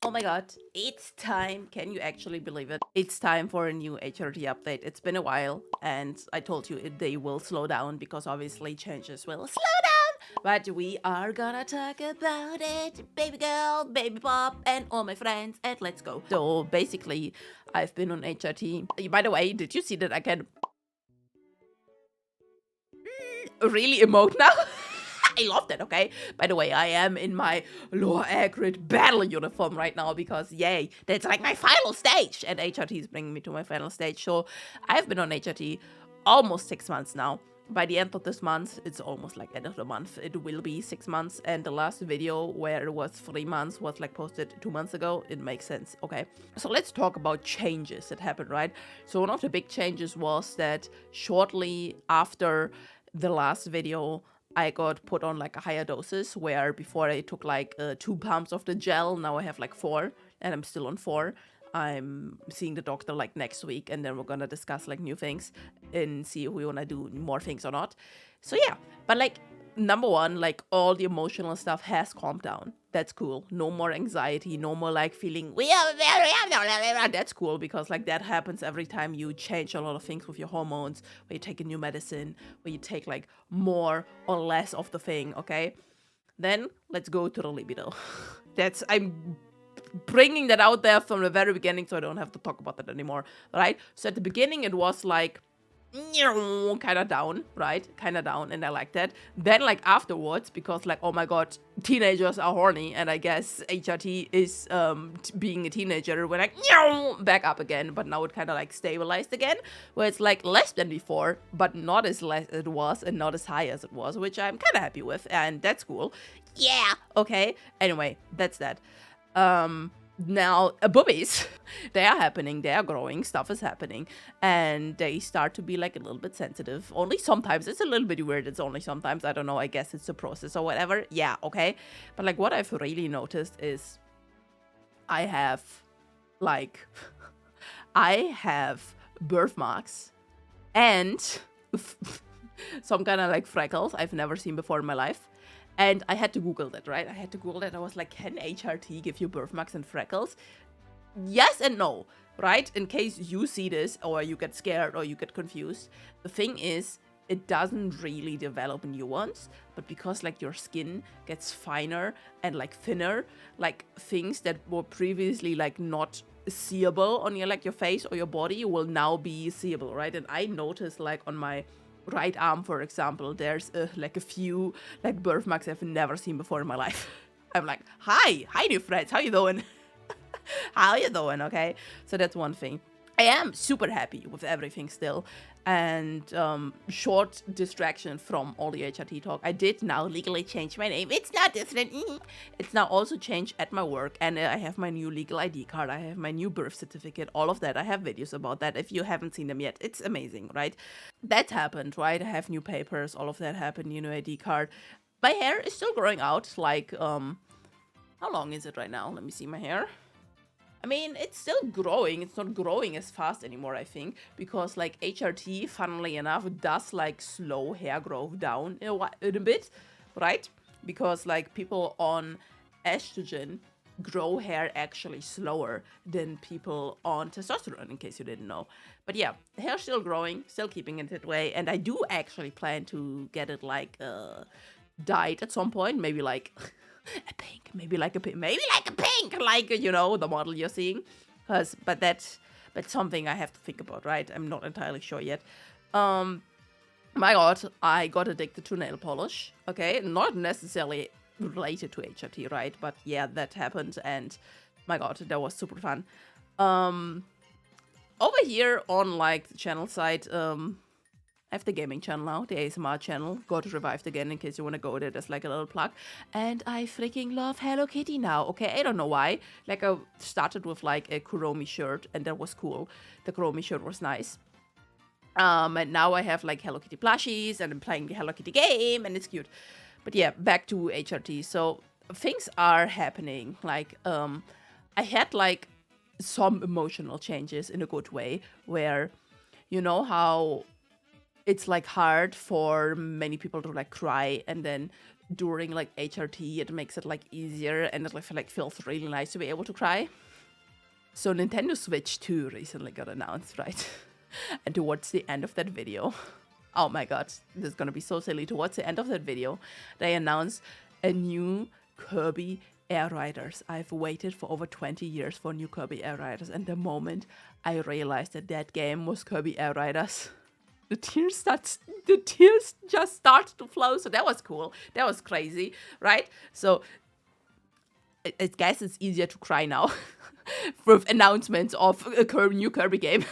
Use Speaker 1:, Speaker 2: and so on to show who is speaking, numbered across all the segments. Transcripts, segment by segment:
Speaker 1: Oh my god, it's time. Can you actually believe it? It's time for a new HRT update. It's been a while, and I told you they will slow down because obviously changes will slow down. But we are gonna talk about it, baby girl, baby pop, and all my friends, and let's go. So basically, I've been on HRT. By the way, did you see that I can really emote now? I love that, okay? By the way, I am in my lower accurate battle uniform right now because, yay, that's like my final stage. And HRT is bringing me to my final stage. So I've been on HRT almost 6 months now. By the end of this month, it's almost like end of the month. It will be 6 months. And the last video where it was 3 months was like posted 2 months ago. It makes sense, okay? So let's talk about changes that happened, right? So one of the big changes was that shortly after the last video, I got put on like a higher doses where before I took like 2 pumps of the gel. Now I have like 4 and I'm still on 4. I'm seeing the doctor like next week and then we're gonna discuss like new things and see if we wanna do more things or not. So yeah, but like number one, like all the emotional stuff has calmed down. That's cool. No more anxiety, no more like feeling we are very that's cool because like that happens every time you change a lot of things with your hormones, where you take a new medicine, where you take like more or less of the thing, okay? Then let's go to the libido. I'm bringing that out there from the very beginning so I don't have to talk about that anymore, right? So at the beginning it was like kind of down, right? Kind of down, and I like that. Then like afterwards, because like, oh my god, teenagers are horny, and I guess HRT is being a teenager, we're like back up again, but now it kind of like stabilized again, where it's like less than before, but not as less as it was and not as high as it was, which I'm kind of happy with, and that's cool. Yeah, okay. Anyway, that's that. Now boobies, they are happening, they are growing, stuff is happening, and they start to be like a little bit sensitive. Only sometimes. It's a little bit weird. It's only sometimes. I don't know. I guess it's a process or whatever. Yeah, okay. But like what I've really noticed is I have like I have birthmarks and some kind of like freckles I've never seen before in my life. And I had to Google that, right? I had to Google that. I was like, can HRT give you birthmarks and freckles? Yes and no, right? In case you see this or you get scared or you get confused. The thing is, it doesn't really develop new ones, but because like your skin gets finer and like thinner, like things that were previously like not seeable on your like your face or your body will now be seeable, right? And I noticed like on my right arm, for example, there's like a few like birthmarks I've never seen before in my life. I'm like, hi new friends, how you doing? How you doing? Okay, so that's one thing. I am super happy with everything still, and short distraction from all the HRT talk. I did now legally change my name. It's not different. It's now also changed at my work, and I have my new legal ID card. I have my new birth certificate. All of that. I have videos about that. If you haven't seen them yet, it's amazing, right? That happened, right? I have new papers. All of that happened. New ID card. My hair is still growing out. Like how long is it right now? Let me see my hair. I mean, it's still growing. It's not growing as fast anymore, I think, because like HRT, funnily enough, does like slow hair growth down in a bit, right? Because like people on estrogen grow hair actually slower than people on testosterone, in case you didn't know. But yeah, the hair's still growing, still keeping it that way, and I do actually plan to get it like dyed at some point, maybe like a pink, maybe like a pink, like you know the model you're seeing, but that's something I have to think about, right? I'm not entirely sure yet. My god, I got addicted to nail polish. Okay, not necessarily related to HRT, right? But yeah, that happened, and my god, that was super fun. Over here on like the channel side, I have the gaming channel now, the ASMR channel. Got revived again in case you want to go there. There's like a little plug. And I freaking love Hello Kitty now. Okay, I don't know why. Like I started with like a Kuromi shirt and that was cool. The Kuromi shirt was nice. And now I have like Hello Kitty plushies and I'm playing the Hello Kitty game and it's cute. But yeah, back to HRT. So things are happening. Like I had like some emotional changes in a good way where you know how it's like hard for many people to like cry and then during like HRT, it makes it like easier, and it like feels really nice to be able to cry. So Nintendo Switch 2 recently got announced, right? And towards the end of that video, oh my god, this is gonna be so silly. Towards the end of that video, they announced a new Kirby Air Riders. I've waited for over 20 years for new Kirby Air Riders, and the moment I realized that that game was Kirby Air Riders, the tears just started to flow. So that was cool. That was crazy, right? So I guess it's easier to cry now with announcements of a new Kirby game.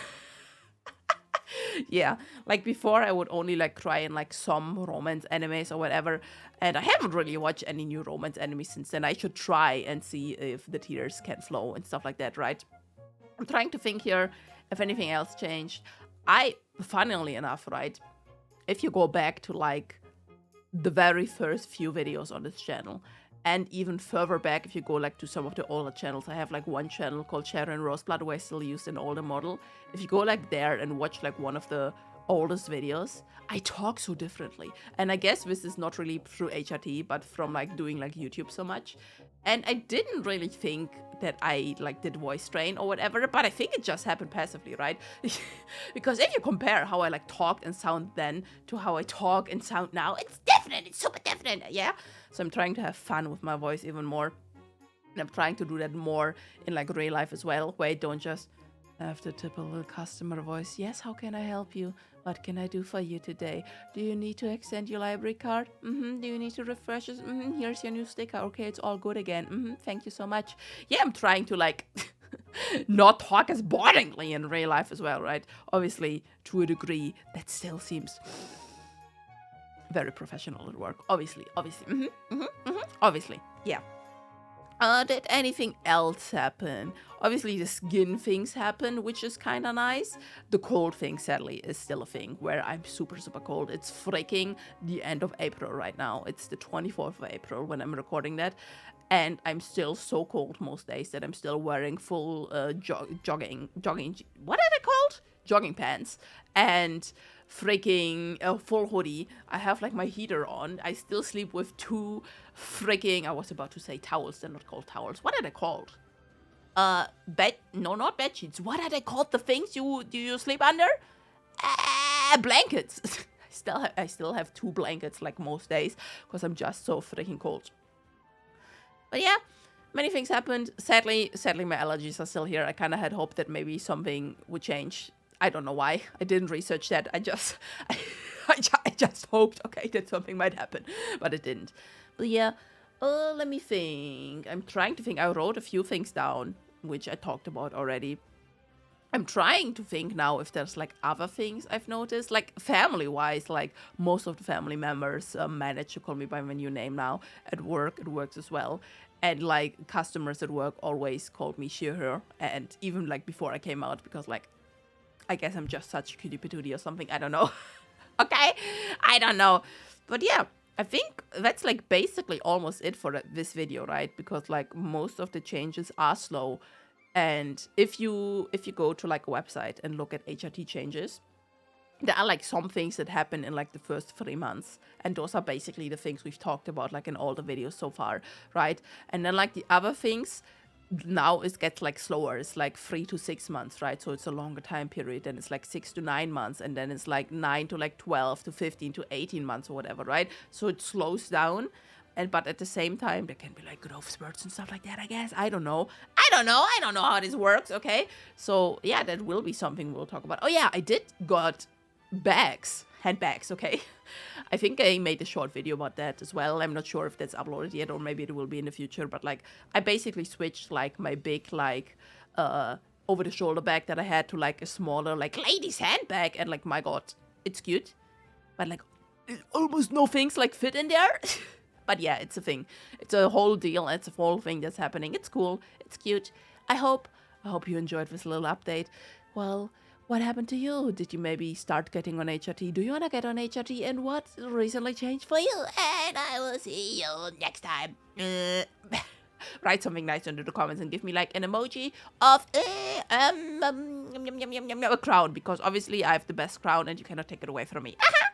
Speaker 1: Yeah, like before I would only like cry in like some romance animes or whatever, and I haven't really watched any new romance animes since then. I should try and see if the tears can flow and stuff like that, right? I'm trying to think here if anything else changed. Funnily enough, right, if you go back to like the very first few videos on this channel, and even further back, if you go like to some of the older channels, I have like one channel called Shyaren Roseblood where I still used an older model. If you go like there and watch like one of the oldest videos, I talk so differently. And I guess this is not really through HRT, but from like doing like YouTube so much. And I didn't really think that I like did voice train or whatever, but I think it just happened passively, right? Because if you compare how I like talked and sound then to how I talk and sound now, it's different. It's super different, yeah? So I'm trying to have fun with my voice even more. And I'm trying to do that more in like real life as well, where I don't just have the typical customer voice. Yes, how can I help you? What can I do for you today? Do you need to extend your library card? Do you need to refresh it? Here's your new sticker. Okay, it's all good again. Thank you so much. Yeah, I'm trying to like not talk as boringly in real life as well, right? Obviously, to a degree, that still seems very professional at work. Obviously. Obviously, yeah. Did anything else happen? Obviously, the skin things happen, which is kind of nice. The cold thing, sadly, is still a thing where I'm super, super cold. It's freaking the end of April right now. It's the 24th of April when I'm recording that. And I'm still so cold most days that I'm still wearing full jogging, what are they called? Jogging pants. And freaking full hoodie. I have like my heater on. I still sleep with two freaking, I was about to say towels. They're not called towels. What are they called? No, not bed sheets. What are they called? The things you sleep under? Blankets. I still have two blankets like most days because I'm just so freaking cold. But yeah, many things happened. Sadly, my allergies are still here. I kind of had hoped that maybe something would change. I don't know why. I didn't research that. I just hoped, okay, that something might happen, but it didn't. But yeah, let me think. I'm trying to think. I wrote a few things down, which I talked about already. I'm trying to think now if there's like other things I've noticed, like family-wise, like most of the family members manage to call me by my new name now. At work, it works as well. And like customers at work always called me Shyaren, and even like before I came out, because like, I guess I'm just such a cutie patootie or something. I don't know. Okay? I don't know. But yeah, I think that's like basically almost it for this video, right? Because like most of the changes are slow. And if you go to like a website and look at HRT changes, there are like some things that happen in like the first 3 months. And those are basically the things we've talked about like in all the videos so far, right? And then like the other things, now it gets like slower. It's like 3 to 6 months, right? So it's a longer time period, and it's like 6 to 9 months, and then it's like 9 to like 12 to 15 to 18 months or whatever, right? So it slows down, but at the same time there can be like growth spurts and stuff like that, I guess. I don't know how this works. Okay, so yeah, that will be something we'll talk about. Oh yeah, I did got handbags, okay. I think I made a short video about that as well. I'm not sure if that's uploaded yet, or maybe it will be in the future, but like I basically switched like my big like over the shoulder bag that I had to like a smaller like ladies handbag, and like my god, it's cute, but like almost no things like fit in there. But yeah, it's a thing. It's a whole deal. It's a whole thing that's happening. It's cool. It's cute. I hope you enjoyed this little update. Well, what happened to you? Did you maybe start getting on HRT? Do you want to get on HRT? And what recently changed for you? And I will see you next time. Write something nice under the comments and give me like an emoji of a crown, because obviously I have the best crown and you cannot take it away from me.